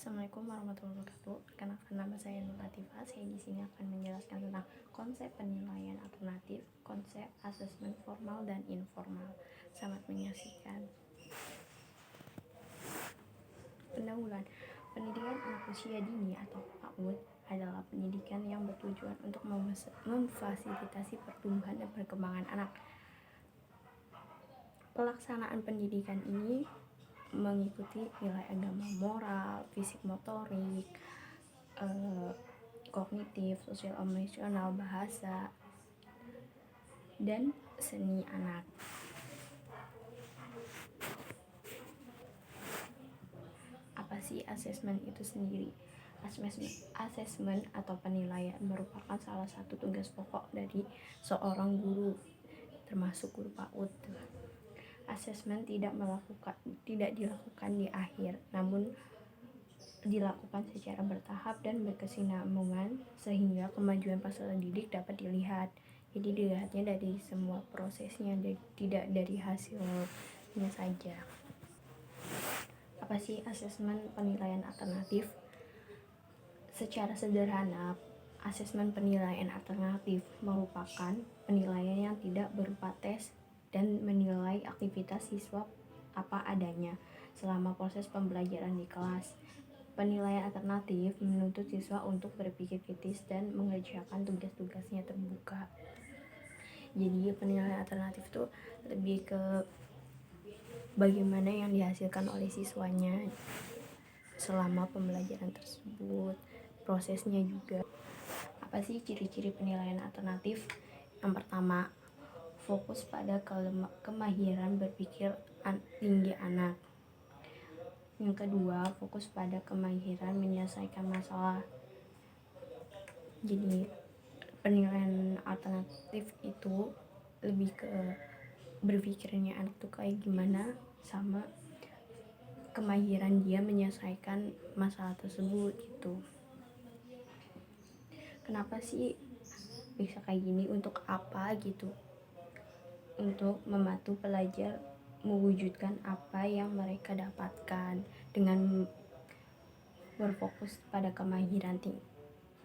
Assalamualaikum warahmatullahi wabarakatuh. Perkenalkan, nama saya Nur Latifah. Saya di sini akan menjelaskan tentang konsep penilaian alternatif, konsep asesmen formal dan informal. Selamat menyaksikan. Pendahuluan. Pendidikan anak usia dini atau PAUD adalah pendidikan yang bertujuan untuk memfasilitasi pertumbuhan dan perkembangan anak. Pelaksanaan pendidikan ini mengikuti nilai agama, moral, fisik motorik, kognitif, sosial emosional, bahasa, dan seni anak. Apa sih asesmen itu sendiri? Asesmen atau penilaian merupakan salah satu tugas pokok dari seorang guru, termasuk guru PAUD. Asesmen tidak dilakukan di akhir, namun dilakukan secara bertahap dan berkesinambungan sehingga kemajuan peserta didik dapat dilihat. Jadi dilihatnya dari semua prosesnya, tidak dari hasilnya saja. Apa sih asesmen penilaian alternatif? Secara sederhana, asesmen penilaian alternatif merupakan penilaian yang tidak berupa tes dan menilai aktivitas siswa apa adanya selama proses pembelajaran di kelas. Penilaian alternatif menuntut siswa untuk berpikir kritis dan mengerjakan tugas-tugasnya terbuka. Jadi penilaian alternatif itu lebih ke bagaimana yang dihasilkan oleh siswanya selama pembelajaran tersebut, prosesnya juga. Apa sih ciri-ciri penilaian alternatif? Yang pertama, fokus pada kemahiran berpikir tinggi anak. Yang kedua, fokus pada kemahiran menyelesaikan masalah. Jadi penilaian alternatif itu lebih ke berpikirnya anak tuh kayak gimana, sama kemahiran dia menyelesaikan masalah tersebut gitu. Kenapa sih bisa kayak gini, untuk apa gitu? Untuk membantu pelajar mewujudkan apa yang mereka dapatkan dengan berfokus pada kemahiran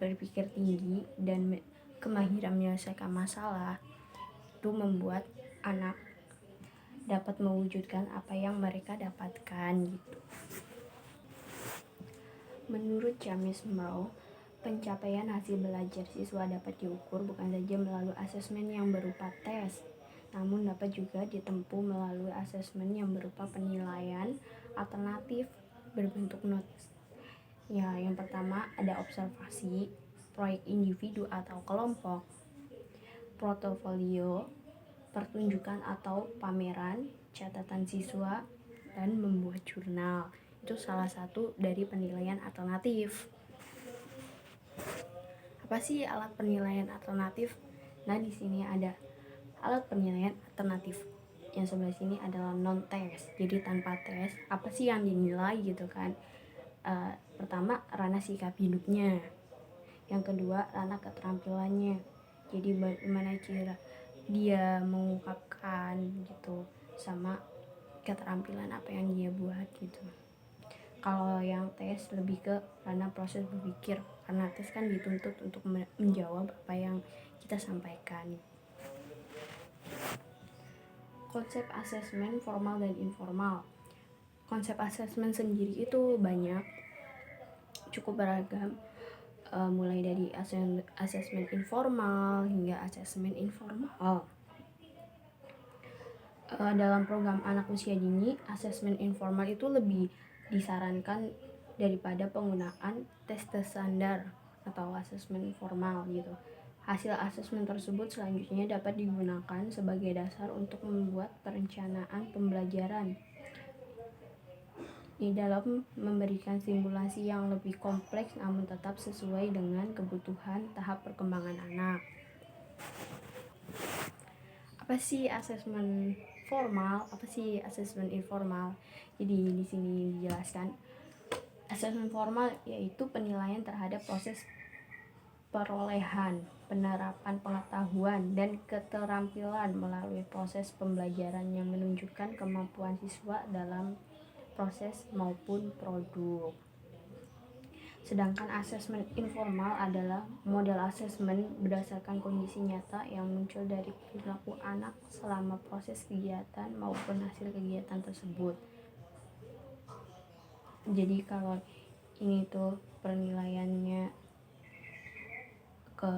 berpikir tinggi dan kemahiran menyelesaikan masalah. Itu membuat anak dapat mewujudkan apa yang mereka dapatkan gitu. Menurut James Monroe, pencapaian hasil belajar siswa dapat diukur bukan saja melalui asesmen yang berupa tes, namun dapat juga ditempuh melalui asesmen yang berupa penilaian alternatif berbentuk notes. Ya, yang pertama ada observasi, proyek individu atau kelompok, portofolio, pertunjukan atau pameran, catatan siswa, dan membuat jurnal. Itu salah satu dari penilaian alternatif. Apa sih alat penilaian alternatif? Nah, di sini ada alat penilaian alternatif. Yang sebelah sini adalah non-tes, jadi tanpa tes. Apa sih yang dinilai gitu kan? Pertama, ranah sikap hidupnya. Yang kedua, ranah keterampilannya. Jadi bagaimana cara dia mengungkapkan gitu, sama keterampilan apa yang dia buat gitu. Kalau yang tes lebih ke ranah proses berpikir, karena tes kan dituntut untuk menjawab apa yang kita sampaikan. Konsep asesmen formal dan informal. Konsep asesmen sendiri itu banyak, cukup beragam, mulai dari asesmen informal hingga asesmen informal. Dalam program anak usia dini, asesmen informal itu lebih disarankan daripada penggunaan tes standar atau asesmen formal gitu. Hasil asesmen tersebut selanjutnya dapat digunakan sebagai dasar untuk membuat perencanaan pembelajaran di dalam memberikan simulasi yang lebih kompleks namun tetap sesuai dengan kebutuhan tahap perkembangan anak. Apa sih asesmen formal, apa sih asesmen informal? Jadi di sini dijelaskan asesmen formal yaitu penilaian terhadap proses perolehan, penerapan pengetahuan dan keterampilan melalui proses pembelajaran yang menunjukkan kemampuan siswa dalam proses maupun produk. Sedangkan asesmen informal adalah model asesmen berdasarkan kondisi nyata yang muncul dari perilaku anak selama proses kegiatan maupun hasil kegiatan tersebut. Jadi kalau ini tuh penilaiannya ke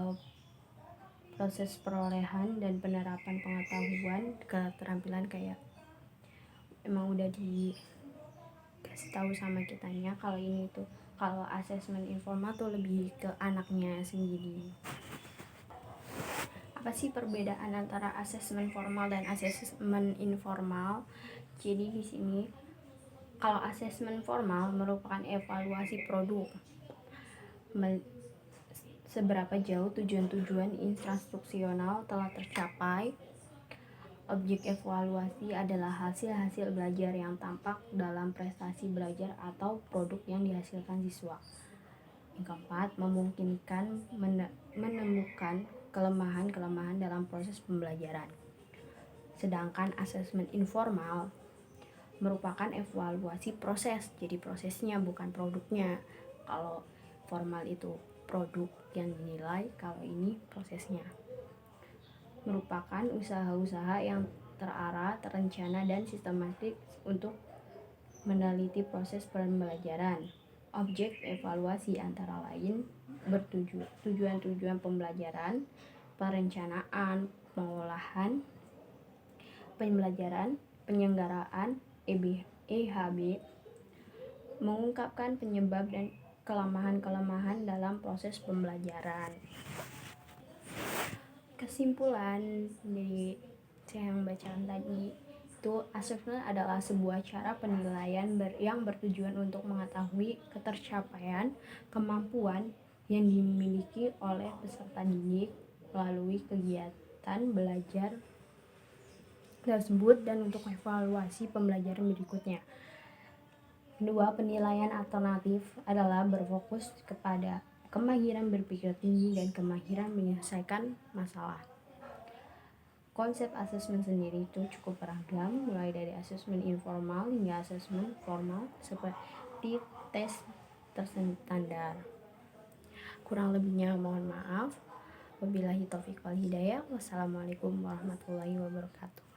proses perolehan dan penerapan pengetahuan keterampilan, kayak emang udah dikasih tahu sama kitanya kalau ini tuh, kalau asesmen informal tuh lebih ke anaknya sendiri. Apa sih perbedaan antara asesmen formal dan asesmen informal? Jadi di sini kalau asesmen formal merupakan evaluasi produk, seberapa jauh tujuan-tujuan instruksional telah tercapai. Objek evaluasi adalah hasil-hasil belajar yang tampak dalam prestasi belajar atau produk yang dihasilkan siswa. Yang keempat, memungkinkan menemukan kelemahan-kelemahan dalam proses pembelajaran. Sedangkan asesmen informal merupakan evaluasi proses, jadi prosesnya bukan produknya. Kalau formal itu produk yang dinilai, kalau ini prosesnya. Merupakan usaha-usaha yang terarah, terencana, dan sistematik untuk meneliti proses pembelajaran. Objek evaluasi antara lain tujuan-tujuan pembelajaran, perencanaan, pengolahan, pembelajaran, penyelenggaraan, EHB, mengungkapkan penyebab dan kelemahan-kelemahan dalam proses pembelajaran. Kesimpulan dari saya yang bacakan tadi itu, asesmen adalah sebuah cara penilaian yang bertujuan untuk mengetahui ketercapaian kemampuan yang dimiliki oleh peserta didik melalui kegiatan belajar tersebut dan untuk evaluasi pembelajaran berikutnya. Kedua, penilaian alternatif adalah berfokus kepada kemahiran berpikir tinggi dan kemahiran menyelesaikan masalah. Konsep asesmen sendiri itu cukup beragam, mulai dari asesmen informal hingga asesmen formal seperti tes terstandar. Kurang lebihnya mohon maaf. Wabillahi taufiq wal hidayah. Wassalamualaikum warahmatullahi wabarakatuh.